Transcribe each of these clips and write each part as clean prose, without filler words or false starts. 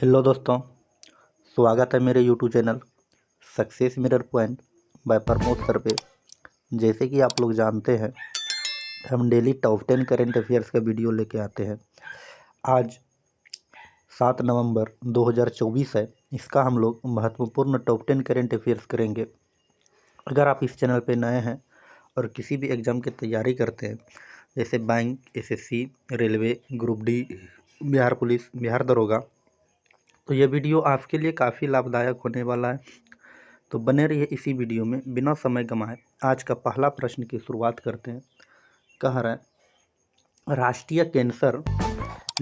Hello दोस्तों, स्वागत है मेरे YouTube channel success mirror point by Pramod sir पे। जैसे कि आप लोग जानते हैं, हम डेली टॉप 10 करेंट अफेयर्स का वीडियो लेके आते हैं। आज 7 नवंबर 2024 है। इसका हम लोग महत्वपूर्ण टॉप 10 करेंट अफेयर्स करेंगे। अगर आप इस चैनल पे नए हैं और किसी भी एग्ज़ाम की तैयारी करते हैं, जैसे bank, SSC, railway, group D, Bihar police, Bihar दरोगा, तो ये वीडियो आपके लिए काफ़ी लाभदायक होने वाला है। तो बने रहिए इसी वीडियो में बिना समय गंवाए। आज का पहला प्रश्न की शुरुआत करते हैं। कह रहा है, राष्ट्रीय कैंसर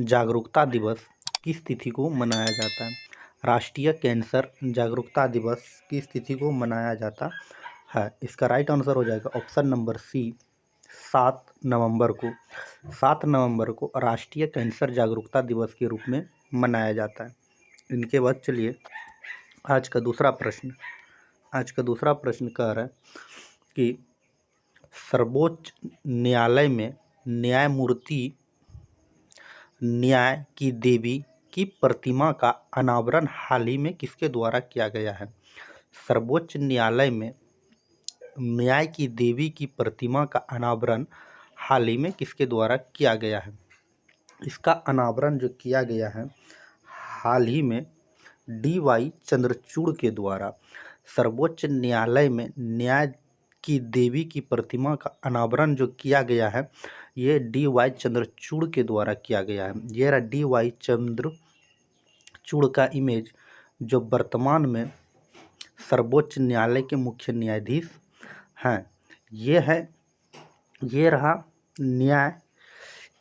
जागरूकता दिवस किस तिथि को मनाया जाता है? राष्ट्रीय कैंसर जागरूकता दिवस किस तिथि को मनाया जाता है? इसका राइट आंसर हो जाएगा ऑप्शन नंबर सी, 7 नवंबर को। 7 नवंबर को राष्ट्रीय कैंसर जागरूकता दिवस के रूप में मनाया जाता है। इनके बाद चलिए आज का दूसरा प्रश्न। आज का दूसरा प्रश्न कह रहा है कि सर्वोच्च न्यायालय में न्यायमूर्ति न्याय की देवी की प्रतिमा का अनावरण हाल ही में किसके द्वारा किया गया है? सर्वोच्च न्यायालय में न्याय की देवी की प्रतिमा का अनावरण हाल ही में किसके द्वारा किया गया है? इसका अनावरण जो किया गया है हाल ही में डी.वाई. चंद्रचूड़ के द्वारा। सर्वोच्च न्यायालय में न्याय की देवी की प्रतिमा का अनावरण जो किया गया है, ये डी.वाई. चंद्रचूड़ के द्वारा किया गया है। ये रहा डी.वाई. चंद्रचूड़ का इमेज, जो वर्तमान में सर्वोच्च न्यायालय के मुख्य न्यायाधीश हैं। ये रहा न्याय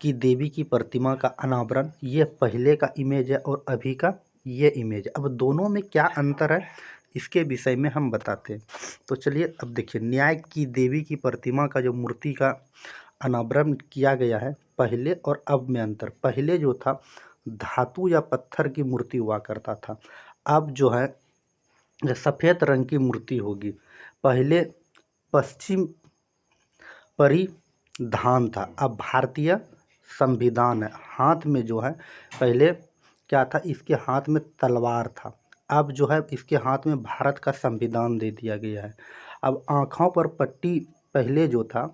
की देवी की प्रतिमा का अनावरण। ये पहले का इमेज है और अभी का ये इमेज। अब दोनों में क्या अंतर है, इसके विषय में हम बताते हैं। तो चलिए अब देखिए, न्याय की देवी की प्रतिमा का जो मूर्ति का अनावरण किया गया है, पहले और अब में अंतर। पहले जो था धातु या पत्थर की मूर्ति हुआ करता था, अब जो है सफ़ेद रंग की मूर्ति होगी। पहले पश्चिम परिधान था, अब भारतीय संविधान है। हाथ में जो है, पहले क्या था, इसके हाथ में तलवार था, अब जो है इसके हाथ में भारत का संविधान दे दिया गया है। अब आँखों पर पट्टी, पहले जो था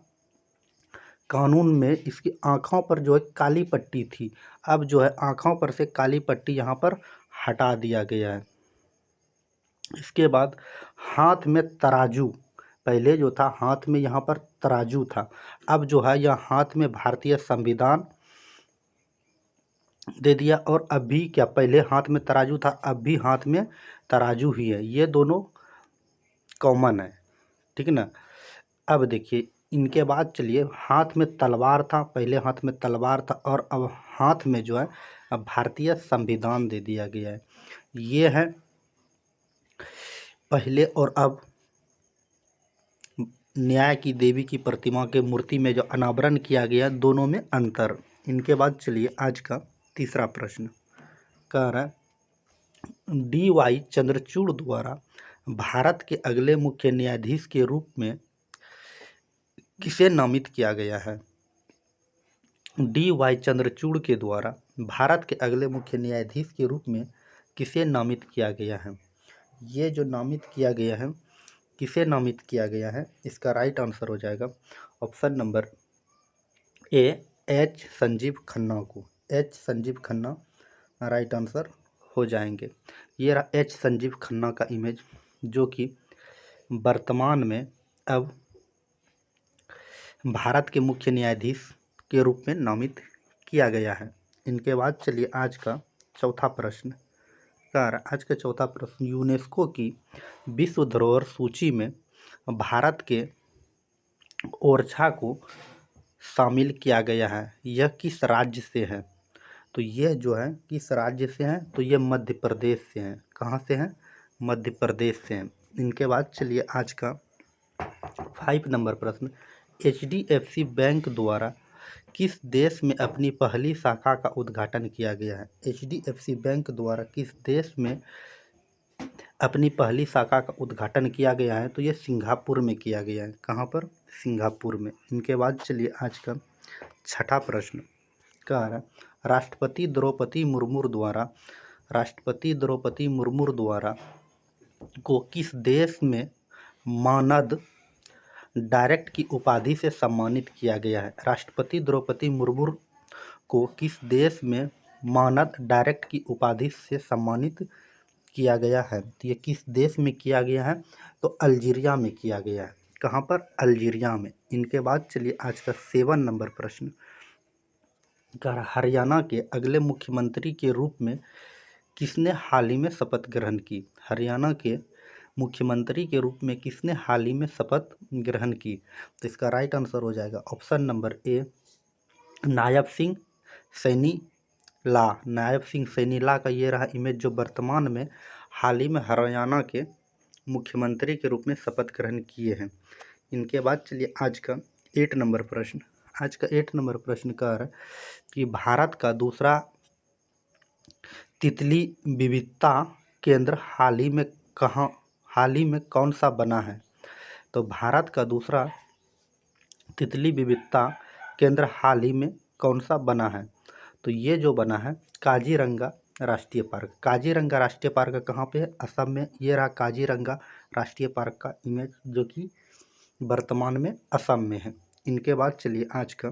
कानून में इसकी आँखों पर जो है काली पट्टी थी, अब जो है आँखों पर से काली पट्टी यहाँ पर हटा दिया गया है। इसके बाद हाथ में तराजू, पहले जो था हाथ में यहाँ पर तराजू था, अब जो है यह हाथ में भारतीय संविधान दे दिया। और अभी क्या, पहले हाथ में तराजू था, अब भी हाथ में तराजू ही है। ये दोनों कॉमन है, ठीक है ना। अब देखिए इनके बाद चलिए, हाथ में तलवार था, पहले हाथ में तलवार था और अब हाथ में जो है अब भारतीय संविधान दे दिया गया है। ये है पहले और अब न्याय की देवी की प्रतिमा के मूर्ति में जो अनावरण किया गया, दोनों में अंतर। इनके बाद चलिए आज का तीसरा प्रश्न कह रहा है, डी.वाई. चंद्रचूड़ द्वारा भारत के अगले मुख्य न्यायाधीश के रूप में किसे नामित किया गया है? डी.वाई. चंद्रचूड़ के द्वारा भारत के अगले मुख्य न्यायाधीश के रूप में किसे नामित किया गया है? ये जो नामित किया गया है, किसे नामित किया गया है, इसका राइट आंसर हो जाएगा option number A, H Sanjiv Khanna को। H Sanjiv Khanna right answer हो जाएंगे। ये रहा एच संजीव खन्ना का इमेज, जो कि वर्तमान में अब भारत के मुख्य न्यायाधीश के रूप में नामित किया गया है। इनके बाद चलिए आज का चौथा प्रश्न। आज का चौथा प्रश्न, यूनेस्को की विश्व धरोहर सूची में भारत के ओरछा को शामिल किया गया है, यह किस राज्य से है? तो यह जो है किस राज्य से हैं, तो ये मध्य प्रदेश से हैं। कहाँ से हैं? मध्य प्रदेश से हैं। इनके बाद चलिए आज का 5 नंबर प्रश्न, एचडीएफसी बैंक द्वारा किस देश में अपनी पहली शाखा का उद्घाटन किया गया है? एचडीएफसी बैंक द्वारा किस देश में अपनी पहली शाखा का उद्घाटन किया गया है? तो ये सिंगापुर में किया गया है। कहाँ पर? सिंगापुर में। इनके बाद चलिए आज का छठा प्रश्न कह रहा है, राष्ट्रपति द्रौपदी मुर्मू द्वारा राष्ट्रपति द्रौपदी मुर्मू द्वारा को किस देश में मानद डायरेक्ट की उपाधि से सम्मानित किया गया है? राष्ट्रपति द्रौपदी मुर्मू को किस देश में मानद डायरेक्ट की उपाधि से सम्मानित किया गया है? तो ये किस देश में किया गया है? तो अल्जीरिया में किया गया है। कहाँ पर? अल्जीरिया में। इनके बाद चलिए आज का 7 नंबर प्रश्न कर, हरियाणा के अगले मुख्यमंत्री के रूप में किसने हाल ही में शपथ ग्रहण की? हरियाणा के मुख्यमंत्री के रूप में किसने हाल ही में शपथ ग्रहण की? तो इसका राइट आंसर हो जाएगा ऑप्शन नंबर ए, नायब सिंह सैनी ला। नायब सिंह सैनी ला का ये रहा इमेज जो वर्तमान में हाल ही में हरियाणा के मुख्यमंत्री के रूप में शपथ ग्रहण किए हैं। इनके बाद चलिए आज का 8 नंबर प्रश्न। आज का 8 नंबर प्रश्न का है कि भारत का दूसरा तितली विविधता केंद्र हाल ही में कौन सा बना है? तो भारत का दूसरा तितली विविधता केंद्र हाल ही में कौन सा बना है? तो ये जो बना है काजीरंगा राष्ट्रीय पार्क। काजीरंगा राष्ट्रीय पार्क कहाँ पे है? असम में। ये रहा काजीरंगा राष्ट्रीय पार्क का इमेज जो कि वर्तमान में असम में है। इनके बाद चलिए आज का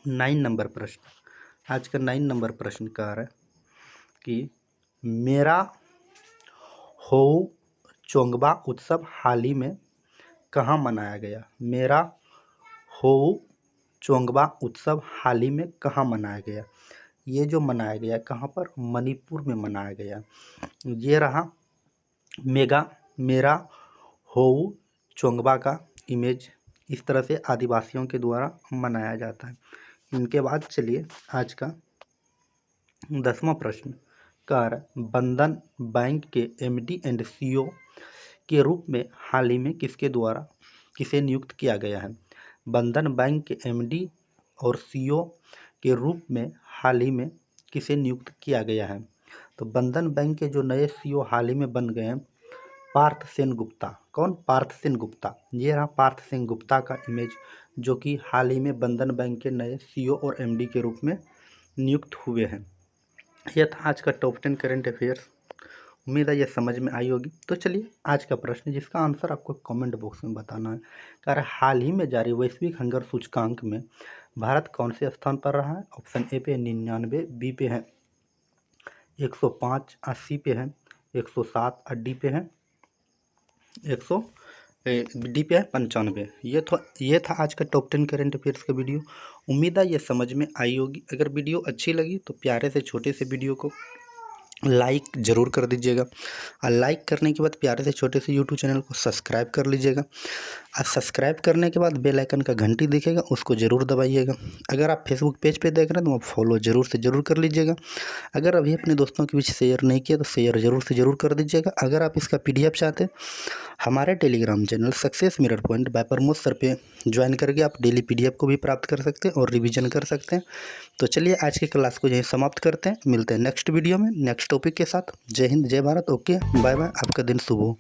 9 नंबर प्रश्न। आज का 9 नंबर प्रश्न कह रहा है कि मेरा होऊ चोंगबा उत्सव हाल ही में कहाँ मनाया गया? मेरा होऊ चोंगबा उत्सव हाल ही में कहाँ मनाया गया? ये जो मनाया गया कहाँ पर? मणिपुर में मनाया गया। ये रहा मेरा होऊ चोंगबा का इमेज। इस तरह से आदिवासियों के द्वारा मनाया जाता है। इनके बाद चलिए आज का 10वां प्रश्न कर, बंधन बैंक के एमडी एंड सीईओ के रूप में हाल ही में किसे नियुक्त किया गया है? बंधन बैंक के एमडी और सीईओ के रूप में हाल ही में किसे नियुक्त किया गया है? तो बंधन बैंक के जो नए सीईओ हाल ही में बन गए हैं पार्थ सेन गुप्ता। कौन? पार्थ सेन गुप्ता। ये रहा पार्थ सेन गुप्ता का इमेज जो कि हाल ही में बंधन बैंक के नए सीईओ और एमडी के रूप में नियुक्त हुए हैं। यह था आज का टॉप 10 करंट अफेयर्स। उम्मीद है ये समझ में आई होगी। तो चलिए आज का प्रश्न जिसका आंसर आपको कमेंट बॉक्स में बताना है। कह हाल ही में जारी वैश्विक हंगर सूचकांक में भारत कौन से स्थान पर रहा है? ऑप्शन ए पे 99, बी पे है 105, सी पे है 107 और डी पे है 95। ये था आज का टॉप 10 करंट अफेयर्स का वीडियो। उम्मीद है ये समझ में आई होगी। अगर वीडियो अच्छी लगी तो प्यारे से छोटे से वीडियो को लाइक ज़रूर कर दीजिएगा और लाइक करने के बाद प्यारे से छोटे से यूट्यूब चैनल को सब्सक्राइब कर लीजिएगा और सब्सक्राइब करने के बाद बेल आइकन का घंटी दिखेगा उसको ज़रूर दबाइएगा। अगर आप फेसबुक पेज पे देख रहे हैं तो आप फॉलो ज़रूर से ज़रूर कर लीजिएगा। अगर अभी अपने दोस्तों के बीच शेयर नहीं किया तो शेयर ज़रूर से ज़रूर कर दीजिएगा। अगर आप इसका PDF चाहते हैं हमारे Telegram channel success mirror point by Pramod sir पे ज्वाइन करके आप डेली PDF को भी प्राप्त कर सकते हैं और रिवीजन कर सकते हैं। तो चलिए आज की क्लास को यहीं समाप्त करते हैं। मिलते हैं नेक्स्ट वीडियो में नेक्स्ट टॉपिक के साथ। जय हिंद, जय भारत। Okay, bye bye. आपका दिन शुभ हो।